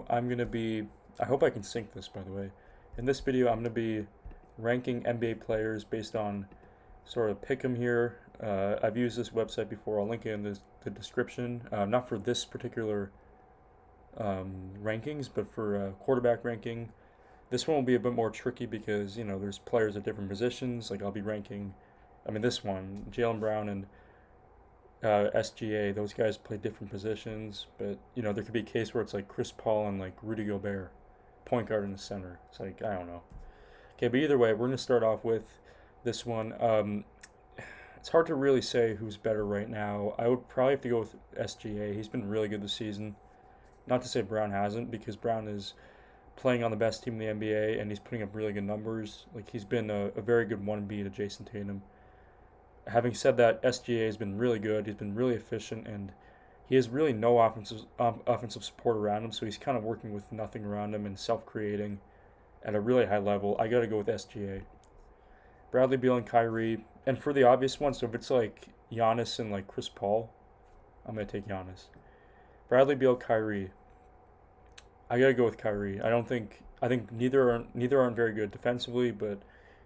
I'm going to be, I hope I can sync this by the way. In this video, I'm going to be ranking NBA players based on sort of pick 'em here. I've used this website before. I'll link it in the description. Not for this particular rankings, but for quarterback ranking. This one will be a bit more tricky because, there's players at different positions. Like I'll be ranking, this one, Jaylen Brown and SGA, those guys play different positions, but there could be a case where it's like Chris Paul and like Rudy Gobert, point guard in the center. It's like I don't know. Okay, but either way, we're gonna start off with this one. It's hard to really say who's better right now. I would probably have to go with SGA. He's been really good this season. Not to say Brown hasn't, because Brown is playing on the best team in the NBA and he's putting up really good numbers. Like he's been a very good 1B to Jason Tatum. Having said that, SGA has been really good. He's been really efficient, and he has really no offensive support around him. So he's kind of working with nothing around him and self-creating at a really high level. I got to go with SGA. Bradley Beal and Kyrie, and for the obvious one, so if it's like Giannis and like Chris Paul, I'm gonna take Giannis. Bradley Beal, Kyrie. I gotta go with Kyrie. I think neither aren't very good defensively, but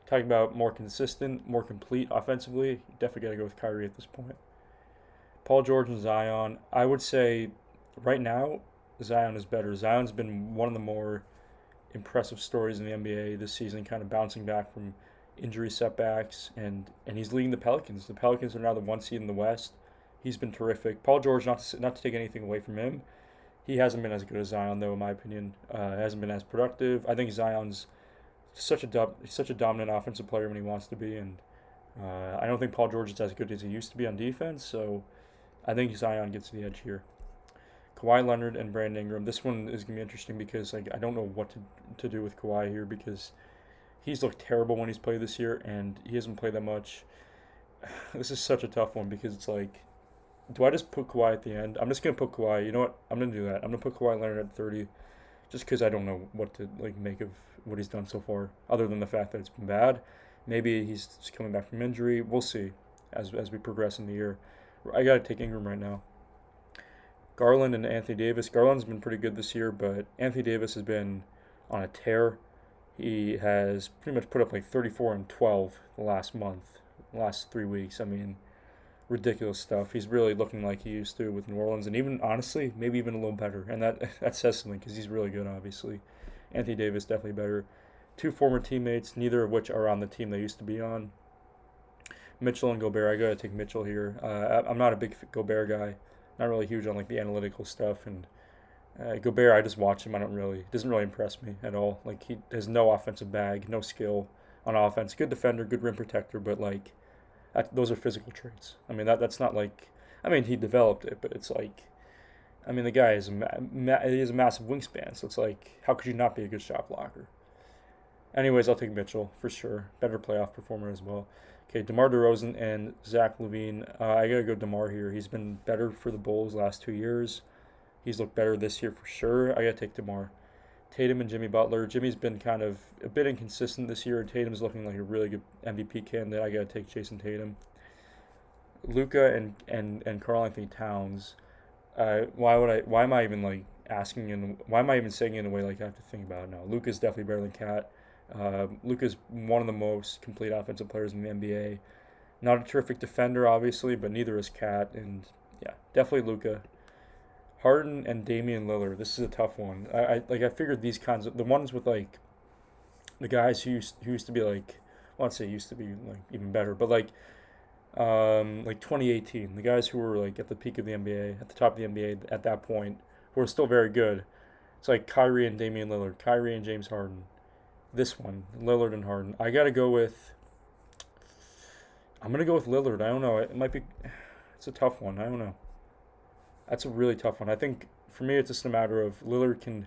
talking about more consistent, more complete offensively, definitely got to go with Kyrie at this point. Paul George and Zion. I would say right now, Zion is better. Zion's been one of the more impressive stories in the NBA this season, kind of bouncing back from injury setbacks, and he's leading the Pelicans. The Pelicans are now the 1 seed in the West. He's been terrific. Paul George, not to take anything away from him, he hasn't been as good as Zion though, in my opinion. Hasn't been as productive. I think Zion's such a dominant offensive player when he wants to be, and I don't think Paul George is as good as he used to be on defense. So I think Zion gets the edge here. Kawhi Leonard and Brandon Ingram. This one is gonna be interesting because like I don't know what to do with Kawhi here because he's looked terrible when he's played this year, and he hasn't played that much. This is such a tough one because it's like, do I just put Kawhi at the end? I'm just gonna put Kawhi. You know what? I'm gonna do that. I'm gonna put Kawhi Leonard at 30, just because I don't know what to like make of what he's done so far, other than the fact that it's been bad. Maybe he's just coming back from injury. We'll see as we progress in the year. I gotta take Ingram right now. Garland and Anthony Davis. Garland's been pretty good this year, but Anthony Davis has been on a tear. He has pretty much put up like 34 and 12 the last month, the last 3 weeks. Ridiculous stuff. He's really looking like he used to with New Orleans, and even honestly, maybe even a little better. And that says something because he's really good, obviously. Anthony Davis definitely better. Two former teammates, neither of which are on the team they used to be on. Mitchell and Gobert. I gotta take Mitchell here. I'm not a big Gobert guy. Not really huge on like the analytical stuff, and Gobert, I just watch him. It doesn't really impress me at all. Like he has no offensive bag, no skill on offense. Good defender, good rim protector, but like those are physical traits. That's not like. He developed it, but it's like. The guy he has a massive wingspan, so it's like, how could you not be a good shot blocker? Anyways, I'll take Mitchell for sure. Better playoff performer as well. Okay, DeMar DeRozan and Zach LaVine. I gotta go DeMar here. He's been better for the Bulls last 2 years. He's looked better this year for sure. I gotta take DeMar. Tatum and Jimmy Butler. Jimmy's been kind of a bit inconsistent this year. Tatum's looking like a really good MVP candidate. I gotta take Jason Tatum. Luka and Karl Anthony Towns. Why am I even like asking, and why am I even saying it in a way like I have to think about it now? Luka's definitely better than Cat. Luka's one of the most complete offensive players in the NBA. Not a terrific defender, obviously, but neither is Cat. And yeah, definitely Luka. Harden and Damian Lillard. This is a tough one. I figured these kinds of the ones with like the guys who used to be like, well, I'd say used to be like even better, but like 2018, the guys who were like at the peak of the NBA, at the top of the NBA at that point, who are still very good. It's like Kyrie and Damian Lillard, Kyrie and James Harden. This one, Lillard and Harden. I'm gonna go with Lillard. I don't know. It might be. It's a tough one. I don't know. That's a really tough one. I think for me, it's just a matter of Lillard can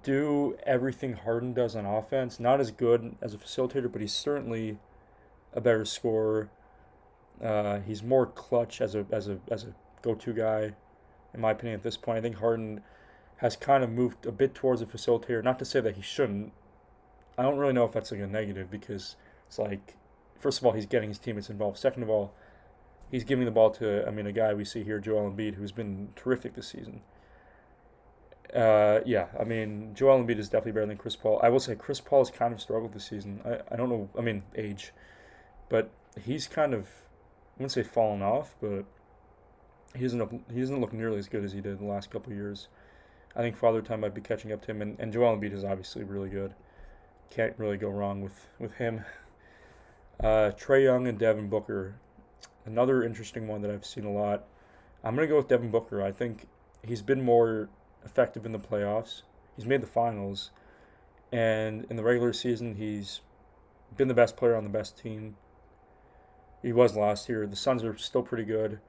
do everything Harden does on offense. Not as good as a facilitator, but he's certainly a better scorer. He's more clutch as a go-to guy, in my opinion. At this point, I think Harden has kind of moved a bit towards a facilitator. Not to say that he shouldn't. I don't really know if that's like a negative because it's like, first of all, he's getting his teammates involved. Second of all, he's giving the ball to a guy we see here, Joel Embiid, who's been terrific this season. Yeah, I mean, Joel Embiid is definitely better than Chris Paul. I will say Chris Paul has kind of struggled this season. I don't know, I mean, age, but he's kind of, I wouldn't say fallen off, but he doesn't look nearly as good as he did in the last couple of years. I think Father Time might be catching up to him, and Joel Embiid is obviously really good. Can't really go wrong with him. Trey Young and Devin Booker, another interesting one that I've seen a lot. I'm gonna go with Devin Booker. I think he's been more effective in the playoffs. He's made the finals, and in the regular season, he's been the best player on the best team. He was last year. The Suns are still pretty good,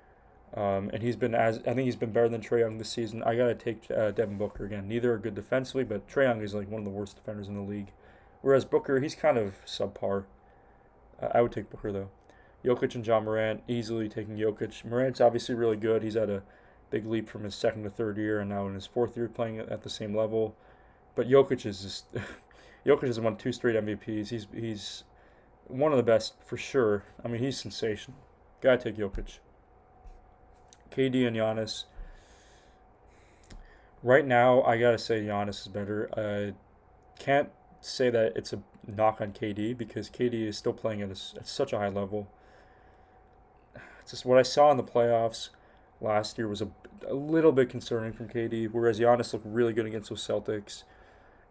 and I think he's been better than Trey Young this season. I gotta take Devin Booker again. Neither are good defensively, but Trey Young is like one of the worst defenders in the league, whereas Booker, he's kind of subpar. I would take Booker though. Jokic and John Morant, easily taking Jokic. Morant's obviously really good. He's had a big leap from his second to third year, and now in his fourth year playing at the same level. But Jokic is just Jokic has won two straight MVPs. He's one of the best for sure. I mean, he's sensational. Gotta take Jokic. KD and Giannis. Right now, I gotta say Giannis is better. I can't say that it's a knock on KD because KD is still playing at such a high level. It's just what I saw in the playoffs last year was a little bit concerning from KD, whereas Giannis looked really good against those Celtics.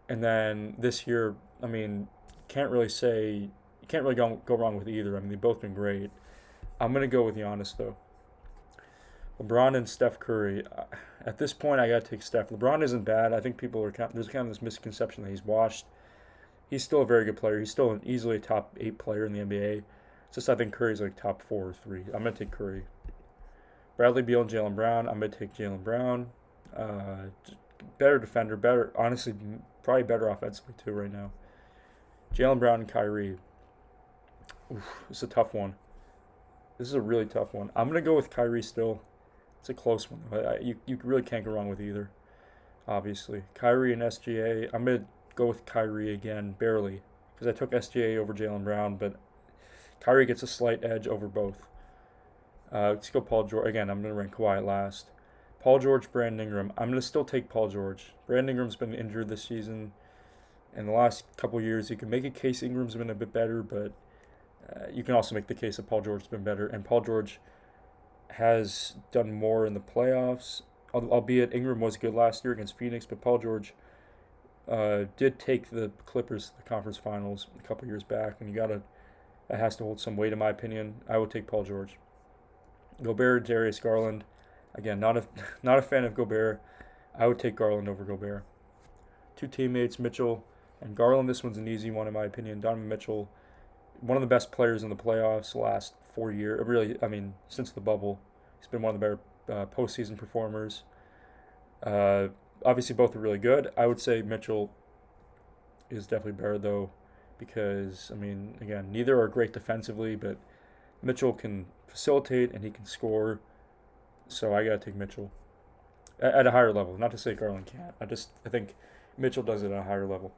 And then this year, I mean, can't really say you can't really go wrong with either. I mean, they've both been great. I'm gonna go with Giannis though. LeBron and Steph Curry. At this point, I gotta take Steph. LeBron isn't bad. I think there's kind of this misconception that he's washed. He's still a very good player. He's still easily a top 8 player in the NBA. It's just I think Curry's like top 4 or 3. I'm gonna take Curry. Bradley Beal and Jaylen Brown. I'm gonna take Jaylen Brown. Uh, Better defender, better honestly, probably better offensively too right now. Jaylen Brown and Kyrie. Oof, this is a tough one. This is a really tough one. I'm gonna go with Kyrie still. It's a close one. You really can't go wrong with either. Obviously, Kyrie and SGA. I'm gonna go with Kyrie again, barely, because I took SGA over Jaylen Brown, but Kyrie gets a slight edge over both. Let's go Paul George again. I'm gonna rank Kawhi last. Paul George, Brandon Ingram. I'm gonna still take Paul George. Brandon Ingram's been injured this season. In the last couple of years, you can make a case Ingram's been a bit better, but you can also make the case that Paul George's been better. And Paul George has done more in the playoffs, albeit Ingram was good last year against Phoenix, but Paul George did take the Clippers to the conference finals a couple years back, and that has to hold some weight in my opinion. I would take Paul George. Gobert, Darius Garland. Again, not a not a fan of Gobert. I would take Garland over Gobert. Two teammates, Mitchell and Garland. This one's an easy one in my opinion. Donovan Mitchell, one of the best players in the playoffs the last 4 years. Really, I mean, since the bubble, he's been one of the better postseason performers. Uh, Obviously, both are really good. I would say Mitchell is definitely better though, because I mean, again, neither are great defensively, but Mitchell can facilitate and he can score. So I gotta take Mitchell at a higher level. Not to say Garland can't. I think Mitchell does it at a higher level.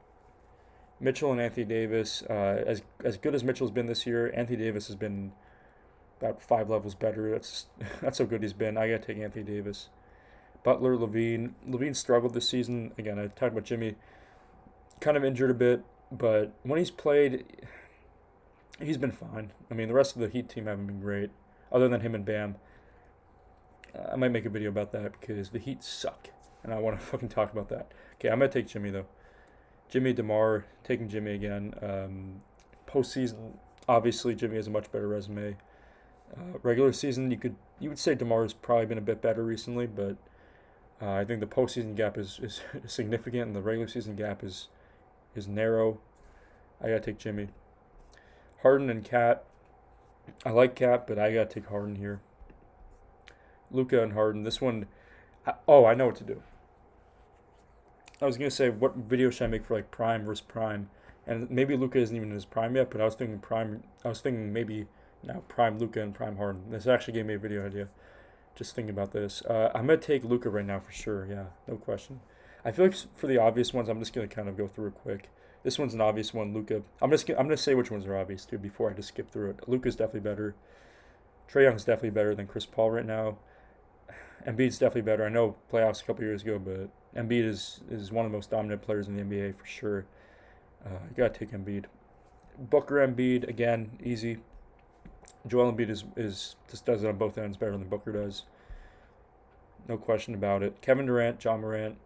Mitchell and Anthony Davis. As good as Mitchell's been this year, Anthony Davis has been about 5 levels better. That's how good he's been. I gotta take Anthony Davis. Butler, Levine. Levine struggled this season. Again, I talked about Jimmy, kind of injured a bit, but when he's played, he's been fine. I mean, the rest of the Heat team haven't been great, other than him and Bam. I might make a video about that because the Heat suck, and I want to fucking talk about that. Okay, I'm gonna take Jimmy though. Jimmy DeMar, taking Jimmy again. Postseason, obviously Jimmy has a much better resume. Regular season, you would say DeMar's probably been a bit better recently, but I think the postseason gap is significant, and the regular season gap is narrow. I gotta take Jimmy. Harden and Cat. I like Cat, but I gotta take Harden here. Luka and Harden. This one, I know what to do. I was gonna say what video should I make for like prime versus prime, and maybe Luka isn't even in his prime yet, but I was thinking prime. I was thinking maybe now prime Luka and prime Harden. This actually gave me a video idea. Just thinking about this. I'm gonna take Luka right now for sure. Yeah, no question. I feel like for the obvious ones, I'm just gonna kind of go through it quick. This one's an obvious one, Luka. I'm gonna say which ones are obvious too before I just skip through it. Luka's definitely better. Trae Young's definitely better than Chris Paul right now. Embiid's definitely better. I know playoffs a couple years ago, but Embiid is one of the most dominant players in the NBA for sure. You gotta take Embiid. Booker, Embiid, again, easy. Joel Embiid is just does it on both ends better than Booker does. No question about it. Kevin Durant, John Morant,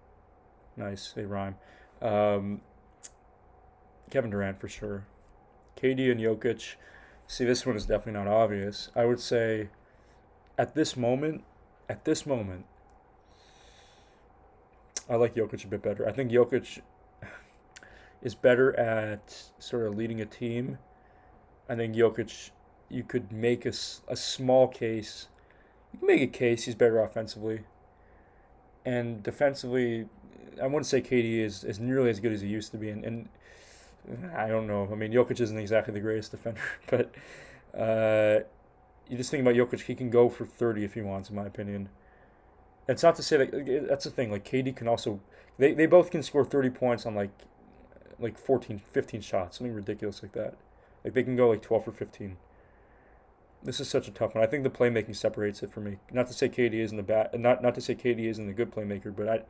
nice, they rhyme. Um, Kevin Durant for sure. KD and Jokic. See, this one is definitely not obvious. I would say at this moment, at this moment, I like Jokic a bit better. I think Jokic is better at sort of leading a team. I think Jokic, you could make a small case. You can make a case he's better offensively. And defensively, I wouldn't say KD is nearly as good as he used to be. And I don't know. I mean, Jokic isn't exactly the greatest defender, but uh, you just think about Jokic, he can go for 30 if he wants, in my opinion. It's not to say that that's the thing. Like KD can also, they both can score 30 points on like 14, 15 shots, something ridiculous like that. Like they can go like 12 or 15. This is such a tough one. I think the playmaking separates it for me. Not to say KD isn't the not to say KD isn't a good playmaker, but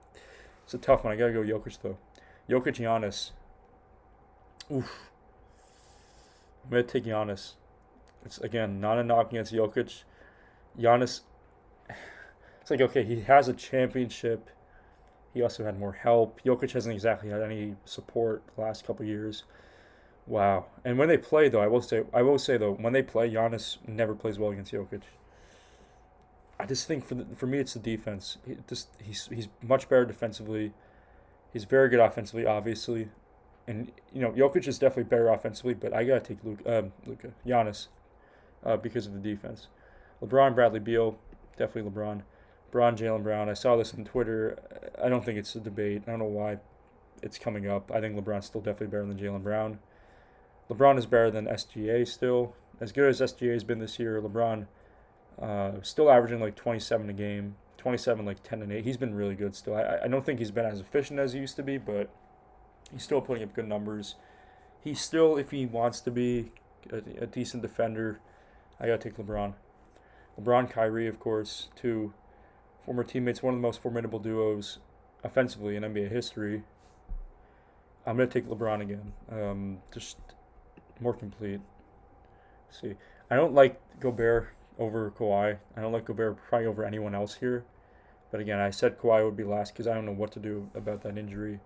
it's a tough one. I gotta go Jokic though. Jokic, Giannis. Oof. I'm gonna take Giannis. It's again not a knock against Jokic. Giannis. It's like okay, he has a championship. He also had more help. Jokic hasn't exactly had any support the last couple years. Wow. And when they play though, I will say though, when they play, Giannis never plays well against Jokic. I just think for me it's the defense. He's much better defensively. He's very good offensively, obviously. And Jokic is definitely better offensively, but I gotta take Giannis, because of the defense. LeBron, Bradley Beal, definitely LeBron. Jalen Brown. I saw this on Twitter. I don't think it's a debate. I don't know why it's coming up. I think LeBron's still definitely better than Jalen Brown. LeBron is better than SGA still. As good as SGA has been this year, LeBron still averaging like 27 a game, 27 like 10 and 8. He's been really good still. I don't think he's been as efficient as he used to be, but he's still putting up good numbers. He's still, if he wants to be a decent defender, I gotta take LeBron. LeBron, Kyrie, of course, two former teammates, one of the most formidable duos offensively in NBA history. I'm gonna take LeBron again. Just more complete. Let's see, I don't like Gobert over Kawhi. I don't like Gobert probably over anyone else here. But again, I said Kawhi would be last because I don't know what to do about that injury.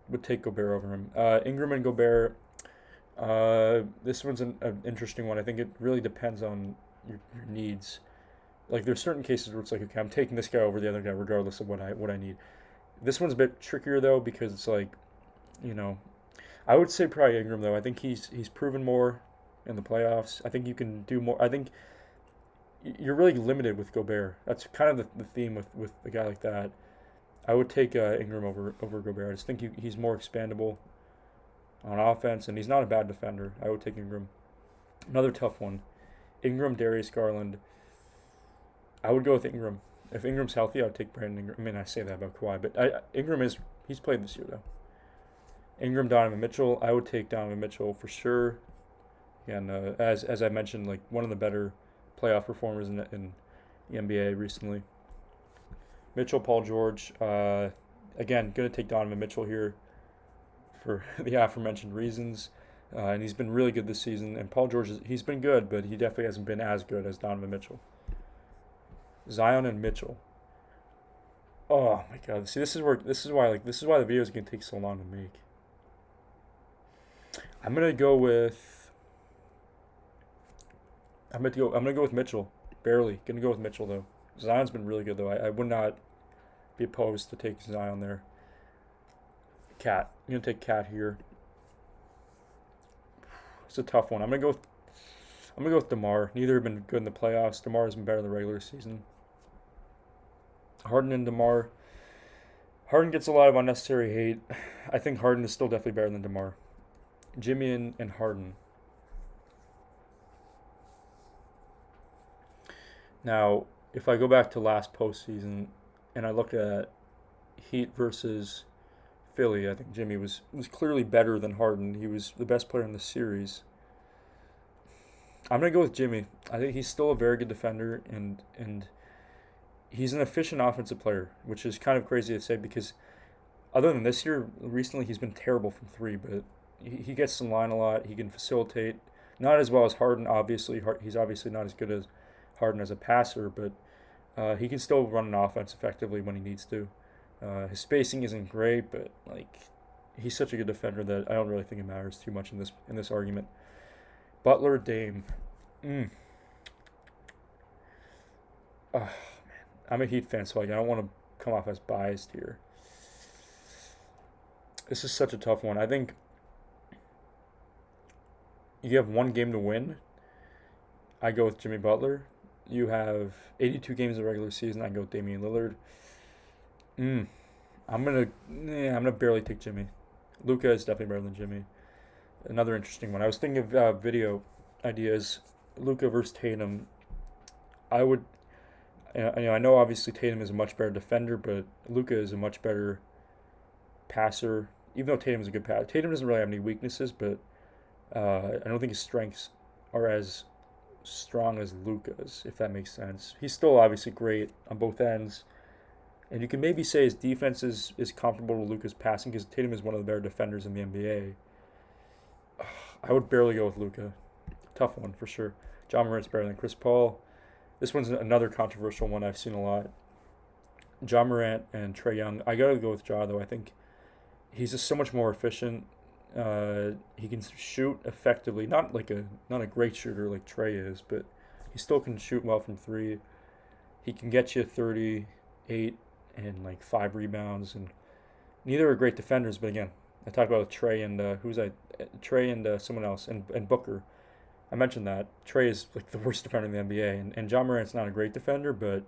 Would take Gobert over him. Ingram and Gobert. This one's an interesting one. I think it really depends on your needs. Like there's certain cases where it's like, okay, I'm taking this guy over the other guy regardless of what I need. This one's a bit trickier though because it's like, you know, I would say probably Ingram though. I think he's proven more in the playoffs. I think you can do more. I think you're really limited with Gobert. That's kind of the theme with a guy like that. I would take Ingram over Gobert. I just think he's more expandable on offense, and he's not a bad defender. I would take Ingram. Another tough one. Ingram, Darius Garland. I would go with Ingram. If Ingram's healthy, I would take Brandon Ingram. I mean, I say that about Kawhi, but Ingram he's played this year though. Ingram, Donovan Mitchell. I would take Donovan Mitchell for sure. Again, as I mentioned, like one of the better playoff performers in the NBA recently. Mitchell, Paul George. Again, going to take Donovan Mitchell here for the aforementioned reasons. And he's been really good this season. And Paul George, he's been good, but he definitely hasn't been as good as Donovan Mitchell. Zion and Mitchell. Oh my God! See, this is why the video is gonna take so long to make. I'm gonna go with Mitchell. Barely gonna go with Mitchell though. Zion's been really good though. I would not be opposed to take Zion there. Cat. I'm gonna take Cat here. It's a tough one. I'm gonna go with DeMar. Neither have been good in the playoffs. DeMar has been better in the regular season. Harden and DeMar. Harden gets a lot of unnecessary hate. I think Harden is still definitely better than DeMar. Jimmy and Harden. Now, if I go back to last postseason and I look at Heat versus Philly, I think Jimmy was clearly better than Harden. He was the best player in the series. I'm gonna go with Jimmy. I think he's still a very good defender, and he's an efficient offensive player, which is kind of crazy to say because other than this year, recently he's been terrible from three, but he gets in line a lot. He can facilitate, not as well as Harden. Obviously, he's obviously not as good as Harden as a passer, but he can still run an offense effectively when he needs to. His spacing isn't great, but like he's such a good defender that I don't really think it matters too much in this argument. Butler, Dame. Mm. Oh, I'm a Heat fan, so like I don't want to come off as biased here. This is such a tough one. I think you have one game to win. I go with Jimmy Butler. You have 82 games of regular season. I go with Damian Lillard. Mm. I'm gonna barely take Jimmy. Luka is definitely better than Jimmy. Another interesting one. I was thinking of video ideas. Luka versus Tatum. I would. I know obviously Tatum is a much better defender, but Luka is a much better passer. Even though Tatum is a good passer, Tatum doesn't really have any weaknesses, but I don't think his strengths are as strong as Luka's, if that makes sense. He's still obviously great on both ends, and you can maybe say his defense is comparable to Luka's passing because Tatum is one of the better defenders in the NBA. I would barely go with Luka. Tough one for sure. Ja Morant's better than Chris Paul. This one's another controversial one I've seen a lot. Ja Morant and Trae Young. I gotta go with Ja though. I think he's just so much more efficient. He can shoot effectively. Not a great shooter like Trae is, but he still can shoot well from three. He can get you 38 and like 5 rebounds. And neither are great defenders. But again, I talked about Trae and Trae and someone else and Booker. I mentioned that Trae is like the worst defender in the NBA, and Ja Morant's not a great defender, but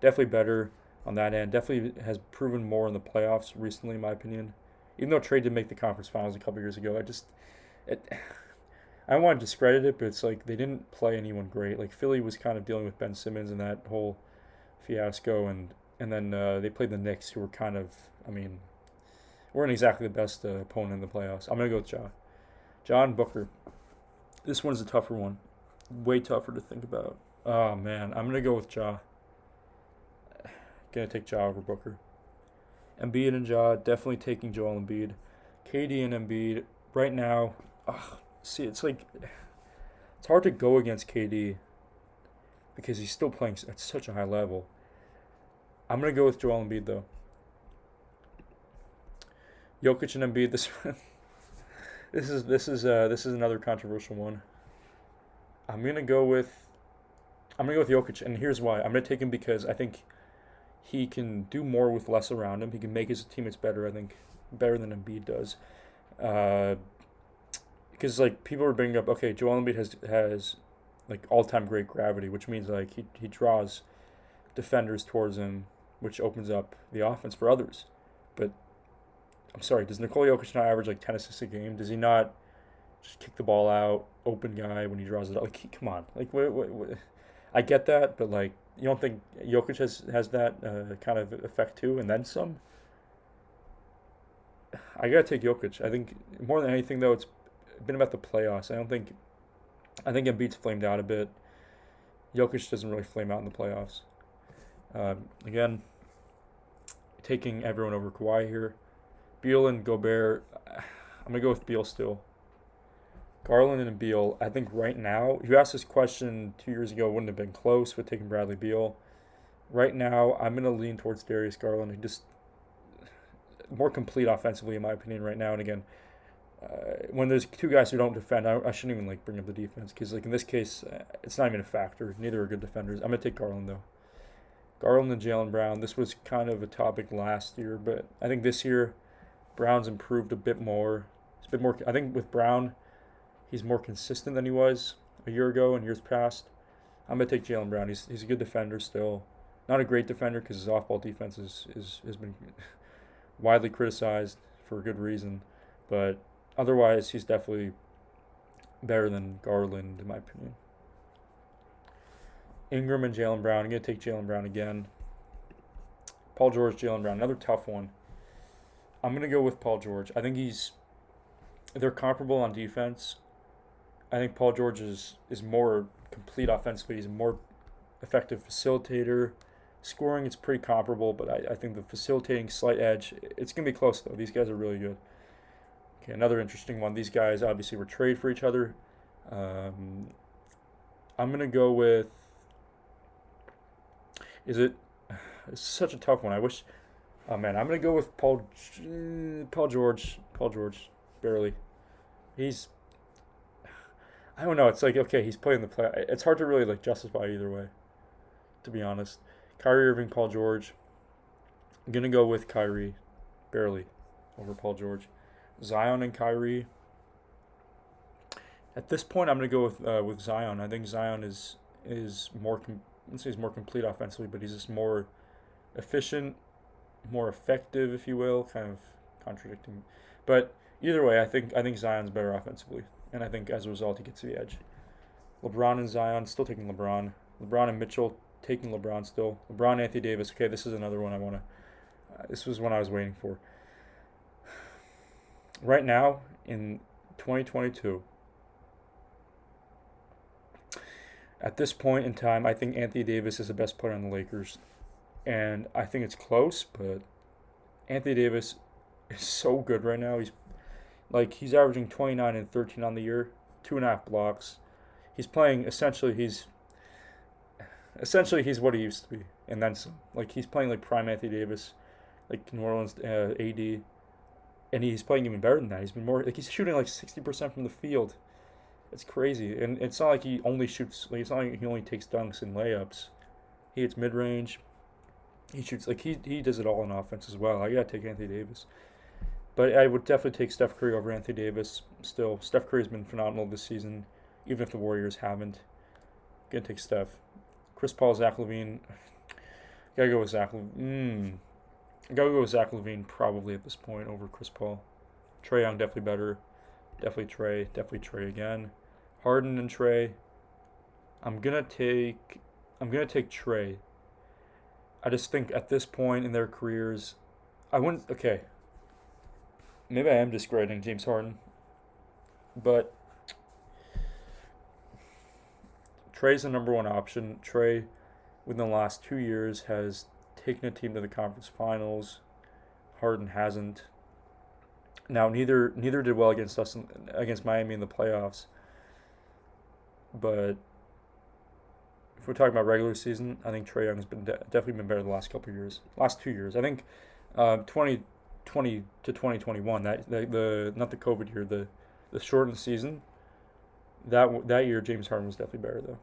definitely better on that end. Definitely has proven more in the playoffs recently, in my opinion. Even though Trae did make the conference finals a couple years ago, it, I don't want to discredit it, but it's like they didn't play anyone great. Like Philly was kind of dealing with Ben Simmons and that whole fiasco, and then they played the Knicks, who were kind of, I mean, weren't exactly the best opponent in the playoffs. I'm gonna go with Ja. Ja and Booker. This one's a tougher one, way tougher to think about. Oh man, I'm gonna go with Ja. Gonna take Ja over Booker. Embiid and Ja, definitely taking Joel Embiid. KD and Embiid right now. See, it's like it's hard to go against KD because he's still playing at such a high level. I'm gonna go with Joel Embiid though. Jokic and Embiid. This is another controversial one. I'm gonna go with Jokic, and here's why. I'm gonna take him because I think he can do more with less around him. He can make his teammates better. I think better than Embiid does. Uh, because like people are bringing up, okay, Joel Embiid has like all time great gravity, which means like he draws defenders towards him, which opens up the offense for others. But I'm sorry, does Nikola Jokic not average like 10 assists a game? Does he not just kick the ball out, open guy when he draws it out? Like, come on. Like, what? I get that, but like, you don't think Jokic has that kind of effect too, and then some? I gotta take Jokic. I think more than anything though, it's been about the playoffs. I think Embiid's flamed out a bit. Jokic doesn't really flame out in the playoffs. Again, taking everyone over Kawhi here. Beal and Gobert, I'm gonna go with Beal still. Garland and Beal, I think right now, if you asked this question 2 years ago, it wouldn't have been close with taking Bradley Beal. Right now, I'm gonna lean towards Darius Garland, who just more complete offensively, in my opinion, right now. And again, when there's two guys who don't defend, I shouldn't even like bring up the defense because like in this case, it's not even a factor. Neither are good defenders. I'm gonna take Garland though. Garland and Jaylen Brown. This was kind of a topic last year, but I think this year Brown's improved a bit more. It's a bit more. I think with Brown, he's more consistent than he was a year ago and years past. I'm gonna take Jaylen Brown. He's a good defender still. Not a great defender because his off-ball defense has been widely criticized for a good reason, but otherwise he's definitely better than Garland in my opinion. Ingram and Jaylen Brown. I'm gonna take Jaylen Brown again. Paul George, Jaylen Brown. Another tough one. I'm gonna go with Paul George. I think they're comparable on defense. I think Paul George is more complete offensively. He's a more effective facilitator, Scoring, it's pretty comparable, but I think the facilitating slight edge, it's going to be close, though. These guys are really good. Okay, another interesting one. These guys obviously were trade for each other. Um, I'm going to go with. Is it. It's such a tough one. I wish. Oh, man. I'm going to go with Paul George. Paul George. Barely. He's. I don't know. It's like, okay, he's playing the play. It's hard to really like justify either way, to be honest. Kyrie Irving, Paul George. I'm going to go with Kyrie. Barely. Over Paul George. Zion and Kyrie. At this point, I'm going to go with Zion. I think Zion is more let's say he's more complete offensively, but he's just more efficient, more effective, if you will. Kind of contradicting, but either way, I think Zion's better offensively, and I think as a result he gets the edge. LeBron and Zion, still taking LeBron. LeBron and Mitchell, taking LeBron still. LeBron, Anthony Davis. Okay, this is another one I want to. This was one I was waiting for. Right now in 2022. At this point in time, I think Anthony Davis is the best player on the Lakers. And I think it's close, but Anthony Davis is so good right now. He's averaging 29 and 13 on the year, 2.5 blocks. He's playing he's what he used to be, and then some. Like he's playing like prime Anthony Davis, like New Orleans AD, and he's playing even better than that. He's been more like he's shooting like 60% from the field. It's crazy, and it's not like he only shoots. Like it's not like he only takes dunks and layups. He hits mid range. He shoots like he does it all in offense as well. I gotta take Anthony Davis, but I would definitely take Steph Curry over Anthony Davis. Still, Steph Curry's been phenomenal this season, even if the Warriors haven't. Gonna take Steph. Chris Paul, Zach LaVine. Gotta go with Zach. Gotta go with Zach LaVine probably at this point over Chris Paul. Trae Young definitely better. Definitely Trae. Definitely Trae again. Harden and Trae. I'm gonna take Trae. I just think at this point in their careers, I wouldn't. Okay, maybe I am discrediting James Harden, but Trae's the number one option. Trae, within the last 2 years, has taken a team to the conference finals. Harden hasn't. Now neither did well against Miami in the playoffs. But if we're talking about regular season, I think Trae Young has definitely been better the last couple of years. Last 2 years, I think, 2020 to 2021. The not the COVID year, the shortened season. That year, James Harden was definitely better though.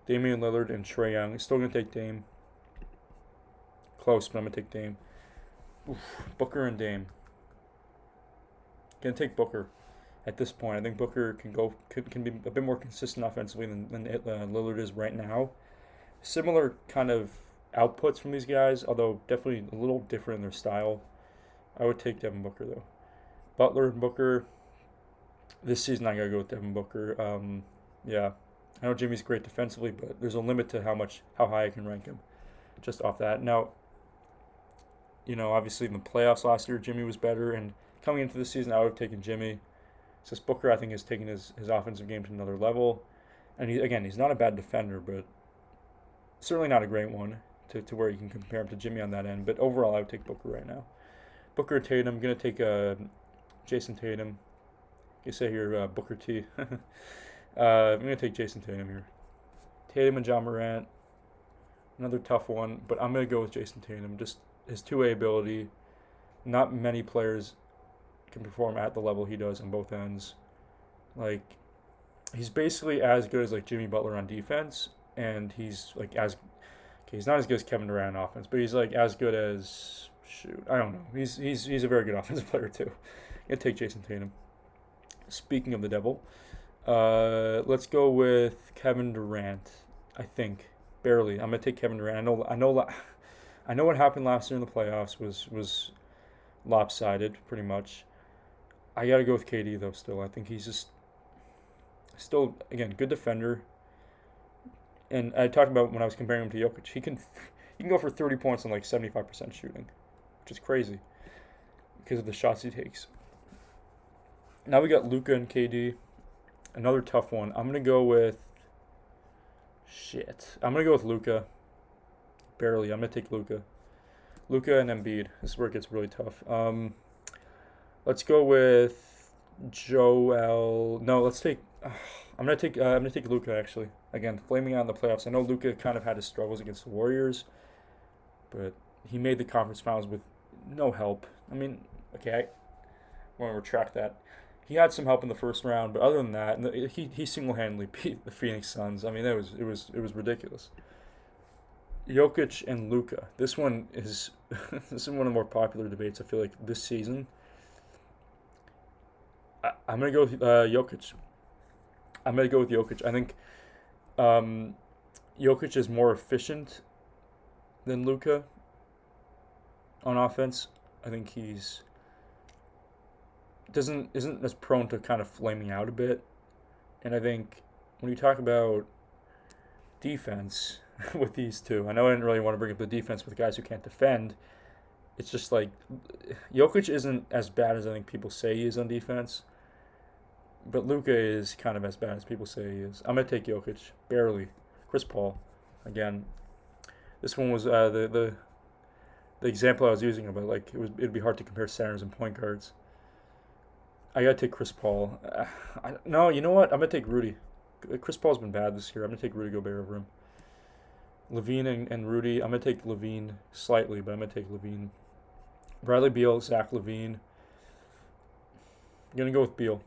Damian Lillard and Trae Young. Still gonna take Dame. Close, but I'm gonna take Dame. Oof, Booker and Dame. Gonna take Booker. At this point, I think Booker can be a bit more consistent offensively than Lillard is right now. Similar kind of outputs from these guys, although definitely a little different in their style. I would take Devin Booker though. Butler and Booker. This season, I gotta go with Devin Booker. Yeah, I know Jimmy's great defensively, but there's a limit to how high I can rank him, just off that. Now, obviously in the playoffs last year, Jimmy was better, and coming into the season, I would have taken Jimmy. So Booker, I think, has taken his offensive game to another level. And he's not a bad defender, but certainly not a great one to where you can compare him to Jimmy on that end. But overall, I would take Booker right now. Booker Tatum, I'm going to take Jason Tatum. You say here Booker T. I'm going to take Jason Tatum here. Tatum and John Morant, another tough one, but I'm going to go with Jason Tatum. Just his two-way ability. Not many players can perform at the level he does on both ends. Like, he's basically as good as like Jimmy Butler on defense, and he's like he's not as good as Kevin Durant on offense, but he's like as good as I don't know. He's a very good offensive player too. I'm gonna take Jason Tatum. Speaking of the devil, let's go with Kevin Durant. I think barely. I'm gonna take Kevin Durant. I know what happened last year in the playoffs was lopsided pretty much. I gotta go with KD though. Still, I think he's just still again good defender. And I talked about when I was comparing him to Jokic. He can go for 30 points on like 75% shooting, which is crazy because of the shots he takes. Now we got Luka and KD. Another tough one. I'm gonna go with Luka. barely. I'm gonna take Luka. Luka and Embiid. This is where it gets really tough. Let's go with Joel. No, let's take. I'm gonna take Luka actually. Again, flaming out in the playoffs. I know Luka kind of had his struggles against the Warriors, but he made the conference finals with no help. I mean, okay, I want to retract that. He had some help in the first round, but other than that, he single handedly beat the Phoenix Suns. I mean, it was ridiculous. Jokic and Luka. This one is this is one of the more popular debates. I feel like this season. I'm gonna go with Jokic. I'm gonna go with Jokic. I think Jokic is more efficient than Luka on offense. I think he's doesn't isn't as prone to kind of flaming out a bit. And I think when you talk about defense with these two, I know I didn't really want to bring up the defense with guys who can't defend. It's just like Jokic isn't as bad as I think people say he is on defense, but Luka is kind of as bad as people say he is. I'm gonna take Jokic barely. Chris Paul, again. This one was the example I was using about like it'd be hard to compare centers and point guards. I gotta take Chris Paul. No, you know what? I'm gonna take Rudy. Chris Paul's been bad this year. I'm gonna take Rudy Gobert over him. Levine and Rudy. I'm gonna take Levine slightly, but I'm gonna take Levine. Bradley Beal, Zach Levine. I'm gonna go with Beal.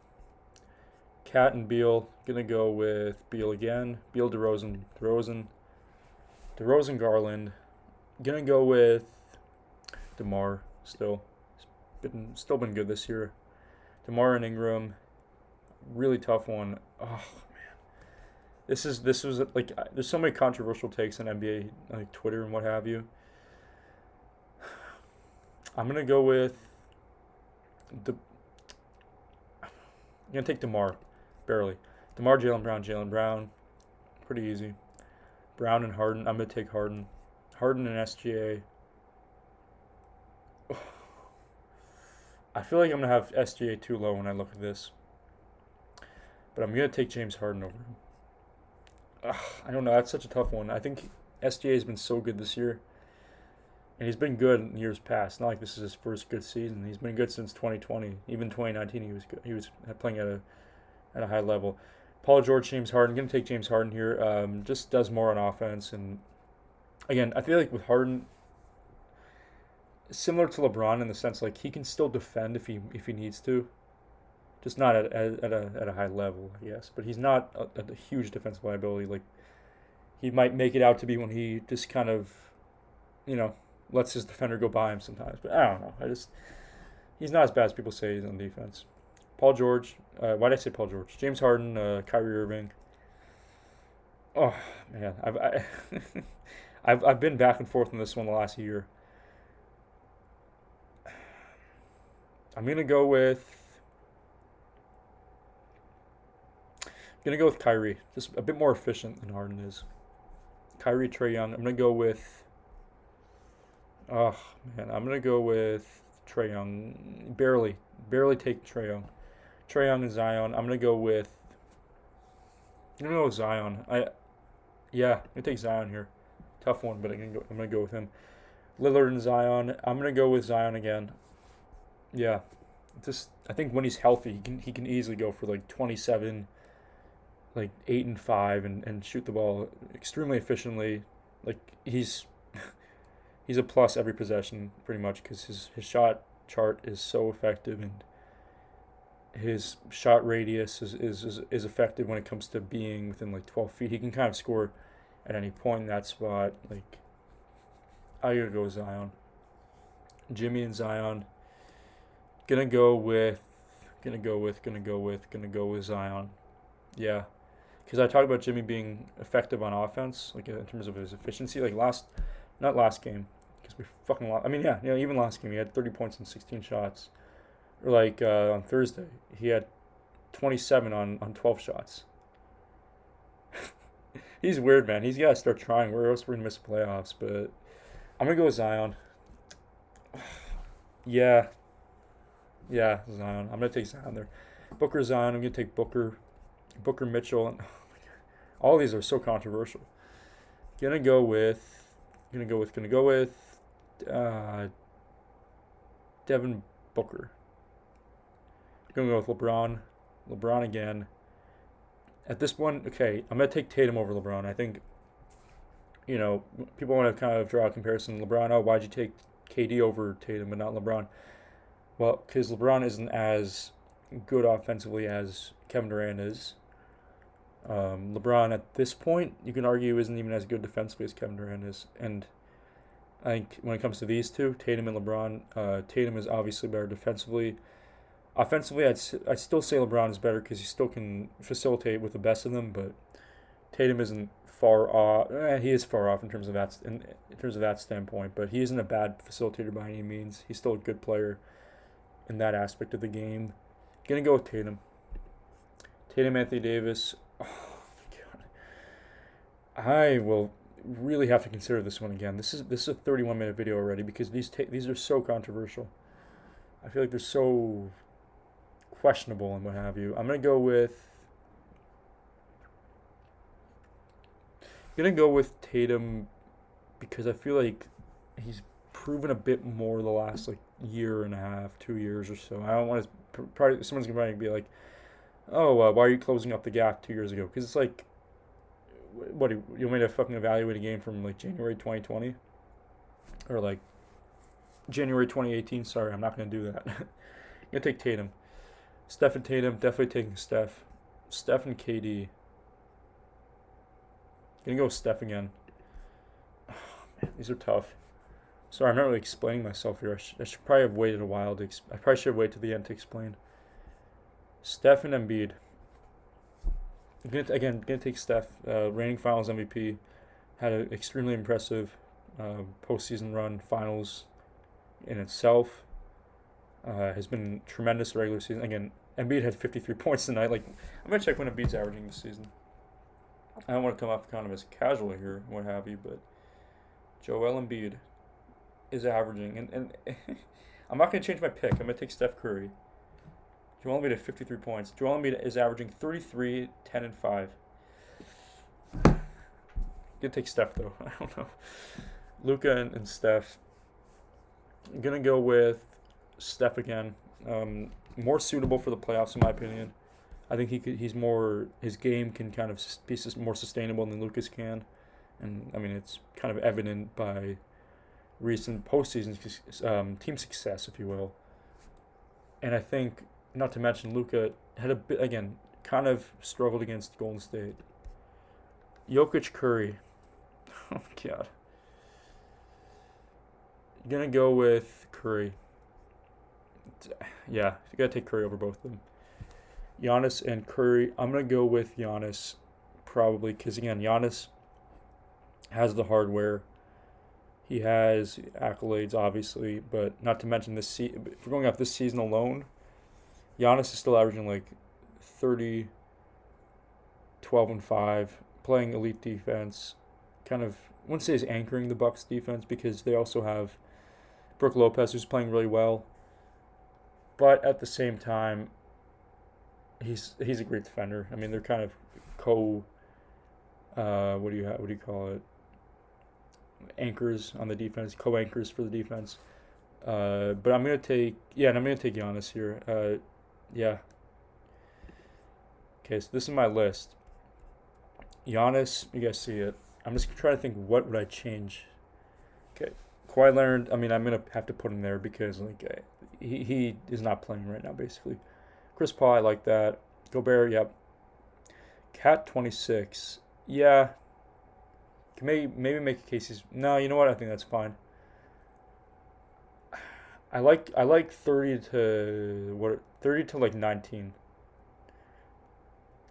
Cat and Beal. Gonna go with Beal again. Beal, DeRozan, Garland. Gonna go with DeMar still. Still been good this year. DeMar and Ingram. Really tough one. Oh man, this was like there's so many controversial takes on NBA like Twitter and what have you. I'm gonna go with I'm gonna take DeMar, barely. DeMar, Jaylen Brown, pretty easy. Brown and Harden. I'm gonna take Harden. Harden and SGA. I feel like I'm gonna have SGA too low when I look at this, but I'm gonna take James Harden over him. I don't know. That's such a tough one. I think SGA has been so good this year, and he's been good in years past. Not like this is his first good season. He's been good since 2020. Even 2019, he was good. He was playing at a high level. Paul George, James Harden. I'm gonna take James Harden here. Just does more on offense, and again, I feel like with Harden, similar to LeBron in the sense like he can still defend if he needs to, just not at a high level, I guess. But he's not a huge defensive liability. Like he might make it out to be when he just kind of, lets his defender go by him sometimes. But I don't know. He's not as bad as people say he's on defense. Paul George. Why did I say Paul George? James Harden, Kyrie Irving. Oh man, I've been back and forth on this one the last year. I'm gonna go with Kyrie. Just a bit more efficient than Harden is. Kyrie, Trae Young. I'm gonna go with. Oh man, I'm gonna go with Trae Young. Barely take Trae Young. Trae Young and Zion. I'm gonna go with Zion. I'm gonna take Zion here. Tough one, but I'm gonna go with him. Lillard and Zion. I'm gonna go with Zion again. Yeah, I think when he's healthy, he can easily go for like 27, like 8 and 5, and shoot the ball extremely efficiently. Like he's a plus every possession pretty much because his shot chart is so effective and his shot radius is effective when it comes to being within like 12 feet. He can kind of score at any point in that spot. Like I gotta go with Zion. Jimmy and Zion. Gonna go with Zion. Yeah. Because I talked about Jimmy being effective on offense, like in terms of his efficiency. Like not last game, because we fucking lost. I mean, yeah, even last game he had 30 points and 16 shots. Or like on Thursday, he had 27 on 12 shots. He's weird, man. He's got to start trying. Or else we're going to miss the playoffs. But I'm going to go with Zion. Yeah, Zion. I'm going to take Zion there. Booker, Zion. I'm going to take Booker Mitchell. And all these are so controversial. Gonna go with Gonna go with uh, Devin Booker. Gonna go with LeBron. LeBron again. At this point, okay, I'm gonna take Tatum over LeBron. I think people want to kind of draw a comparison. LeBron, oh, why'd you take KD over Tatum but not LeBron? Well, because LeBron isn't as good offensively as Kevin Durant is. LeBron at this point, you can argue, isn't even as good defensively as Kevin Durant is. And I think when it comes to these two, Tatum and LeBron, Tatum is obviously better defensively. Offensively, I'd still say LeBron is better because he still can facilitate with the best of them, but Tatum isn't far off. He is far off in terms of that standpoint, but he isn't a bad facilitator by any means. He's still a good player in that aspect of the game. Gonna go with Tatum. Tatum, Anthony Davis. Oh my God. I will really have to consider this one again. This is a 31-minute video already because these are so controversial. I feel like they're so questionable and what have you. I'm gonna go with Tatum because I feel like he's proven a bit more the last like year and a half, 2 years or so. I don't want to. Probably someone's gonna probably be like, "Oh, why are you closing up the gap 2 years ago?" Because it's like, what you want me to fucking evaluate a game from like January 2020 or like January 2018? Sorry, I'm not gonna do that. I'm gonna take Tatum. Steph and Tatum, definitely taking Steph. Steph and KD. Gonna go with Steph again. Oh, man, these are tough. Sorry, I'm not really explaining myself here. I should probably have waited a while I probably should have waited to the end to explain. Steph and Embiid. Gonna take Steph. Reigning Finals MVP. Had an extremely impressive postseason run. Finals in itself. Has been tremendous regular season. Again, Embiid had 53 points tonight. Like, I'm gonna check when Embiid's averaging this season. I don't want to come off kind of as casual here, what have you, but Joel Embiid is averaging, and I'm not gonna change my pick. I'm gonna take Steph Curry. Joel Embiid at 53 points. Joel Embiid is averaging 33, 10, and 5. Gonna take Steph though. I don't know. Luka and Steph. I'm gonna go with Steph again. More suitable for the playoffs in my opinion. I think his game can kind of be more sustainable than Luka's can, and I mean it's kind of evident by recent postseason team success, if you will. And I think, not to mention, Luka had a bit again kind of struggled against Golden State. Jokic, Curry. Oh my God. Gonna go with Curry. Yeah, you gotta take Curry over both of them. Giannis and Curry. I'm gonna go with Giannis probably because again, Giannis has the hardware. He has accolades, obviously, but not to mention if we're going off this season alone, Giannis is still averaging like 30, 12, and 5, playing elite defense. Kind of, I wouldn't say he's anchoring the Bucks defense because they also have Brook Lopez who's playing really well. But at the same time, he's a great defender. I mean, they're kind of what do you call it? Anchors on the defense, co-anchors for the defense. But I'm gonna take Giannis here. Yeah. Okay, so this is my list. Giannis, you guys see it. I'm just trying to think what would I change. Okay, Kawhi Leonard. I mean, I'm gonna have to put him there because like he is not playing right now, basically. Chris Paul, I like that. Gobert, yep. Cat 26, yeah. Can maybe make a case. No, you know what? I think that's fine. I like 30 to like 19.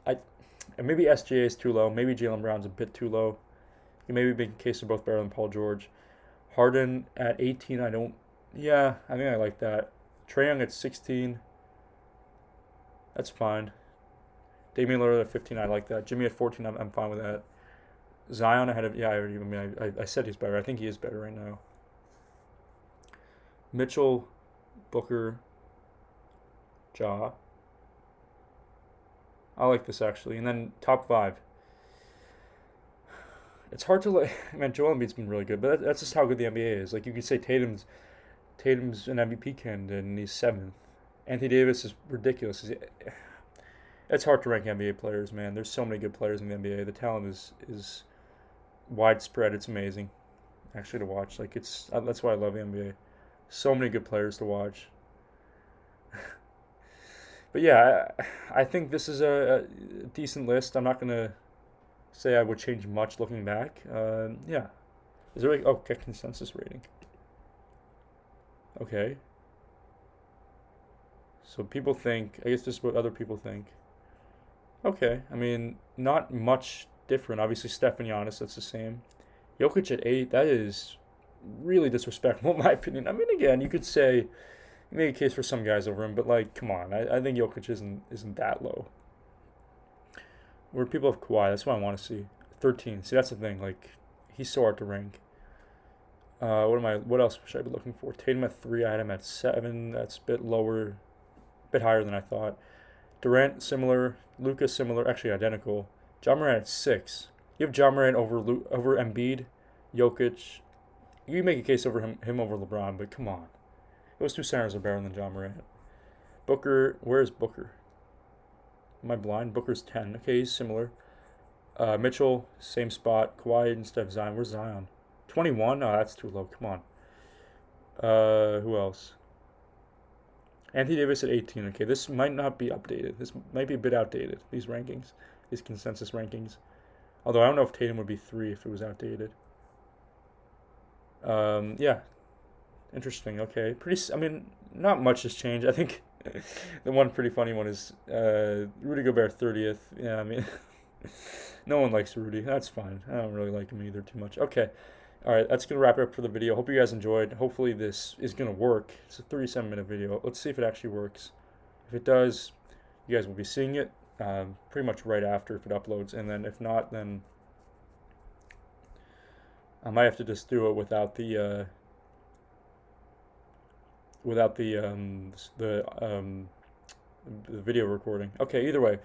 And maybe SGA is too low. Maybe Jaylen Brown's a bit too low. You maybe make a case of both better than Paul George. Harden at 18, I think I like that. Trae Young at 16. That's fine. Damian Lillard at 15, I like that. Jimmy at 14, I'm fine with that. Zion ahead of, I said he's better. I think he is better right now. Mitchell, Booker, Ja. I like this actually. And then top 5. It's hard to like. Man, Joel Embiid's been really good, but that's just how good the NBA is. Like you could say Tatum's an MVP candidate and he's seventh. Anthony Davis is ridiculous. It's hard to rank NBA players, man. There's so many good players in the NBA. The talent is widespread. It's amazing, actually, to watch. Like it's that's why I love the NBA. So many good players to watch. But yeah, I think this is a decent list. I'm not gonna say I would change much looking back. Yeah. Is there like, oh, okay, consensus rating? Okay. So people think. I guess this is what other people think. Okay. I mean, not much different. Obviously, Steph and Giannis, that's the same. Jokic at 8. That is really disrespectful in my opinion. I mean, again, you could say make a case for some guys over him, but like, come on. I think Jokic isn't that low. Where people have Kawhi, that's what I want to see. 13. See, that's the thing. Like, he's so hard to rank. What else should I be looking for? Tatum at 3. I had him at 7. That's a bit lower, a bit higher than I thought. Durant similar. Luka similar. Actually identical. Ja Morant at 6. You have Ja Morant over Embiid, Jokic. You can make a case over him over LeBron, but come on. Those two centers are better than Ja Morant. Booker, where is Booker? Am I blind? Booker's 10. Okay, he's similar. Mitchell, same spot. Kawhi instead of Zion. Where's Zion? 21? Oh, that's too low. Come on. Who else? Anthony Davis at 18. Okay, this might not be updated. This might be a bit outdated, these rankings. These consensus rankings. Although I don't know if Tatum would be 3 if it was outdated. Yeah. Interesting. Okay. I mean, not much has changed. I think the one pretty funny one is Rudy Gobert 30th. Yeah, I mean, no one likes Rudy. That's fine. I don't really like him either too much. Okay. All right, that's going to wrap it up for the video. Hope you guys enjoyed. Hopefully this is going to work. It's a 37-minute video. Let's see if it actually works. If it does, you guys will be seeing it pretty much right after if it uploads. And then if not, then I might have to just do it without the video recording. Okay, either way,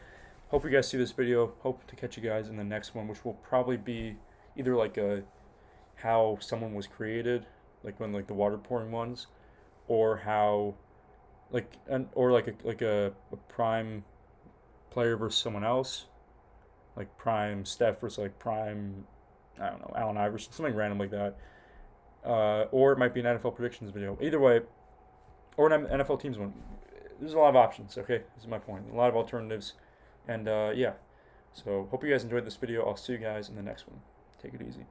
hope you guys see this video. Hope to catch you guys in the next one, which will probably be either like how someone was created, like when like the water pouring ones, or how or like a prime player versus someone else, like prime Steph versus like prime, I don't know, Allen Iverson, something random like that. Or it might be an NFL predictions video. Either way, or an NFL teams one. There's a lot of options, okay? This is my point. A lot of alternatives. And yeah. So hope you guys enjoyed this video. I'll see you guys in the next one. Take it easy.